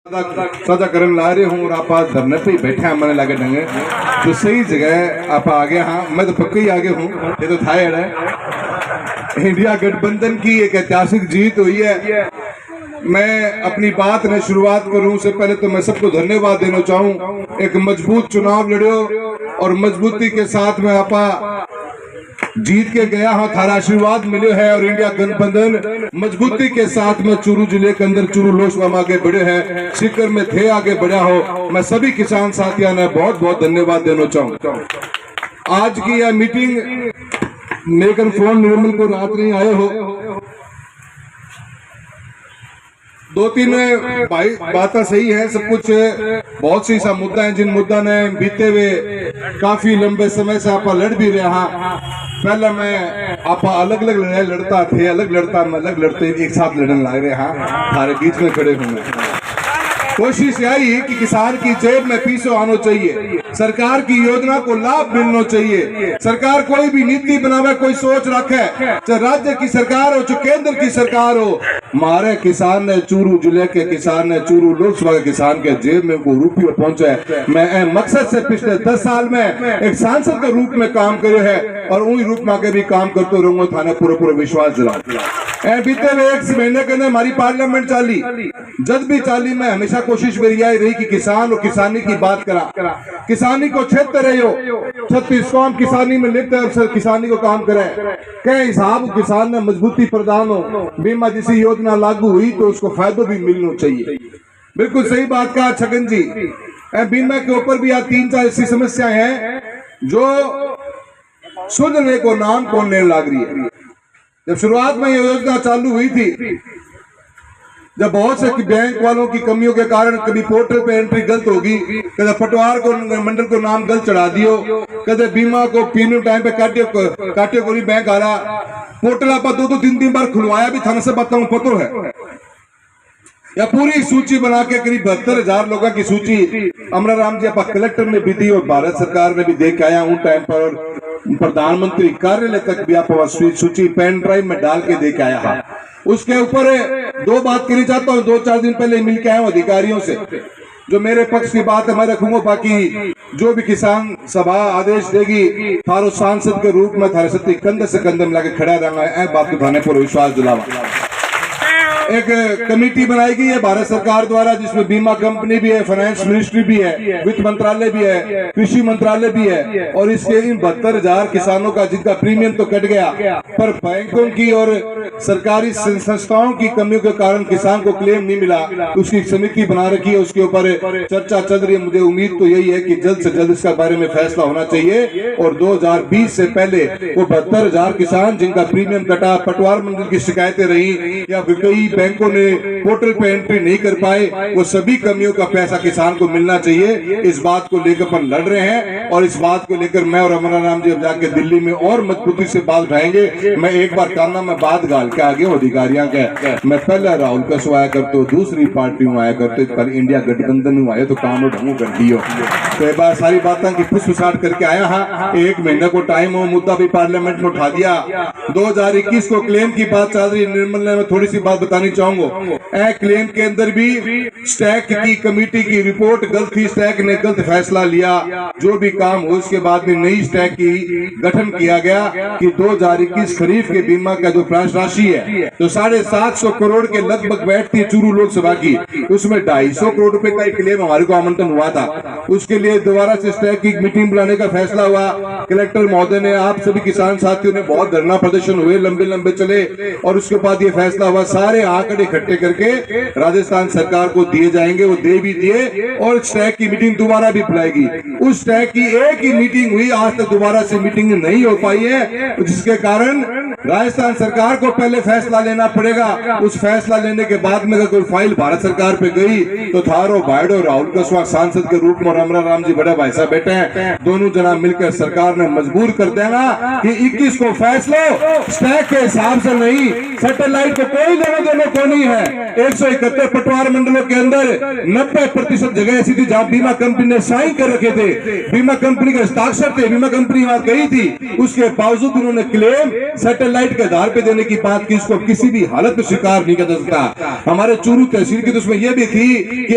सदा करन ला रहे हूँ और आप आज धरने पे ही बैठे हैं। मैंने लगे ढंगे तो सही जगह आप आ गए। हाँ, मैं तो पक्का ही आगे हूँ। ये तो था यार, इंडिया गठबंधन की एक ऐतिहासिक जीत हुई है। मैं अपनी बात में शुरुआत करूं उससे पहले तो मैं सबको धन्यवाद देना चाहूं। एक मजबूत चुनाव लड़ो और मजबूती के साथ में आपा जीत के गया हाँ, थारा आशीर्वाद मिले है और इंडिया गठबंधन मजबूती के साथ में चूरू जिले के अंदर चूरू लोकसभा में आगे बढ़े हैं, शिखर में थे आगे बढ़ा हो। मैं सभी किसान साथियों ने बहुत बहुत धन्यवाद देना चाहूँ। आज की यह मीटिंग लेकर फोन निर्मल को रात नहीं आए हो, दो तीन भाई बातें सही है, सब कुछ बहुत सी सा मुद्दा है जिन मुद्दा ने बीते हुए काफी लंबे समय से आप लड़ भी रहे। पहले मैं आप अलग अलग लड़ाई लड़ता थे, अलग लड़ता मैं अलग लड़ते एक साथ लड़ने लग रहे। हाँ, हमारे बीच में खड़े हुए। कोशिश यही कि किसान की जेब में पैसा आना चाहिए, सरकार की योजना को लाभ मिलना चाहिए। सरकार कोई भी नीति बनावे, कोई सोच रखे, चाहे राज्य की सरकार हो चाहे केंद्र की सरकार हो, हमारे किसान ने चूरू जिले के किसान ने चूरू लोकसभा के किसान के जेब में को रुपये पहुंचे। मैं मकसद से पिछले 10 साल में एक सांसद के रूप में काम करे है और उन्हीं रूप में आगे भी काम करते रहूंगा। थाने पूरा विश्वास दिला। बीते हुए 1 महीने के अंदर हमारी पार्लियामेंट चाली, जब भी चाली में हमेशा कोशिश मेरी यही रही कि किसान और किसानी की बात करा, किसानी को क्षेत्र रहे हो 36 कौम किसानी में लिप्त है और किसानी को काम करे के हिसाब किसान में मजबूती प्रदान हो। बीमा जैसी योजना लागू हुई तो उसको फायदा भी मिलना चाहिए। बिल्कुल सही बात कहा छगन जी। बीमा के ऊपर भी आज 3-4 ऐसी समस्याएं हैं जो सुनने को नाम कौन लेने लग रही है। जब शुरुआत में ये योजना चालू हुई थी, जब बहुत से बैंक वालों की कमियों के कारण कभी पोर्टल पे एंट्री गलत होगी, कभी पटवार को मंडल को नाम गलत चढ़ा दियो, कभी बीमा को प्रीमियम टाइम पे काटे को नहीं बैंक आ रहा, पोर्टल आप 2-3 बार खुलवाया भी थाने से बताऊं पतो है या पूरी सूची बना के करीब 72,000 लोगों की सूची अमरा राम जी आप कलेक्टर ने भी दी और भारत सरकार ने भी दे के आया उन टाइम पर, और प्रधानमंत्री कार्यालय तक भी आप सूची पेन ड्राइव में डाल के दे के आया है। उसके ऊपर 2 बात करनी चाहता हूँ। 2-4 दिन पहले मिल के आया हूँ अधिकारियों से, जो मेरे पक्ष की बात है मैं रखूंगा, बाकी जो भी किसान सभा आदेश देगी थारो सांसद के रूप में थारे सत्ती कंधे से कंधे मिला के खड़ा रहना है। बात को थाने पर विश्वास दिलावा। एक कमेटी बनाई गई है भारत सरकार द्वारा जिसमें बीमा कंपनी भी है, फाइनेंस मिनिस्ट्री भी है, वित्त मंत्रालय भी है, कृषि मंत्रालय भी है, और इसके इन 72,000 किसानों का जिनका प्रीमियम तो कट गया, पर बैंकों की और सरकारी संस्थाओं की कमियों के कारण किसान को क्लेम नहीं मिला, तो उसकी समिति बना रखी है, उसके ऊपर चर्चा चल रही है। मुझे उम्मीद तो यही है कि जल्द से जल्द इसका बारे में फैसला होना चाहिए और 2020 से पहले वो 72,000 किसान जिनका प्रीमियम कटा, पटवार मंडल की शिकायतें रही या कई बैंकों ने पोर्टल पे एंट्री नहीं कर पाए, वो सभी कमियों का पैसा किसान को मिलना चाहिए। इस बात को लेकर अपन लड़ रहे हैं और इस बात को लेकर मैं और अमरा राम जी अब जाके दिल्ली में और मजबूती से बात उठाएंगे। मैं एक बार काना में बात गाल के आगे अधिकारियों के, मैं पहले राहुल का आया करते दूसरी पार्टी में आया करते, पर इंडिया गठबंधन में आए तो काम ढंगू कर दियो। तो एक बार सारी बातें की पुष्पसाट करके आया। हाँ, 1 महीने को टाइम हो, मुद्दा भी पार्लियामेंट में उठा दिया। 2021 को क्लेम की बात चल रही है, निर्मल ने मैं थोड़ी सी बात बतानी चाहूंगा। क्लेम के अंदर भी स्टैक की कमेटी की रिपोर्ट गलत थी, स्टैक ने गलत फैसला लिया। जो भी काम हो उसके बाद में नई स्टैक की गठन किया गया कि 2021 खरीफ के बीमा का जो राशि है तो 750 करोड़ के लगभग बैठती है चूरू लोकसभा की, उसमें 250 करोड़ रुपए का क्लेम हमारे को आमंत्रण हुआ था। उसके लिए दोबारा से स्टैक की मीटिंग बुलाने का फैसला हुआ। कलेक्टर महोदय ने, आप सभी किसान साथियों ने बहुत धरना प्रदर्शन हुए, लंबे चले, और उसके बाद ये फैसला हुआ सारे आंकड़े इकट्ठे करके राजस्थान सरकार को दिए जाएंगे। वो दे भी दिए और स्टैक की मीटिंग दोबारा भी बुलाएगी। उस स्टैक की एक ही मीटिंग हुई, आज तक दोबारा से मीटिंग नहीं हो पाई है, जिसके कारण राजस्थान सरकार को पहले फैसला लेना पड़ेगा। उस फैसला लेने के बाद में अगर कोई फाइल भारत सरकार पे गई तो थारो भाईडो राहुल कस्वाल सांसद के रूप में अमरा राम जी बड़े भाई साहब बैठे हैं, दोनों जना मिलकर सरकार ने मजबूर कर देना कि 21 को फैसला स्टैक के हिसाब से नहीं, सैटेलाइट को कोई लेना देना को नहीं है। 171 पटवार मंडलों के अंदर 90% जगह ऐसी थी जहां बीमा कंपनी ने साइन कर रखे थे, बीमा कंपनी के हस्ताक्षर थे, बीमा कंपनी वहां गई थी, उसके बावजूद उन्होंने क्लेम सैटेलाइट के आधार पे देने की बात की। इसको किसी भी हालत में स्वीकार नहीं कर सकता। हमारे चूरू तहसील की तो उसमें यह भी थी कि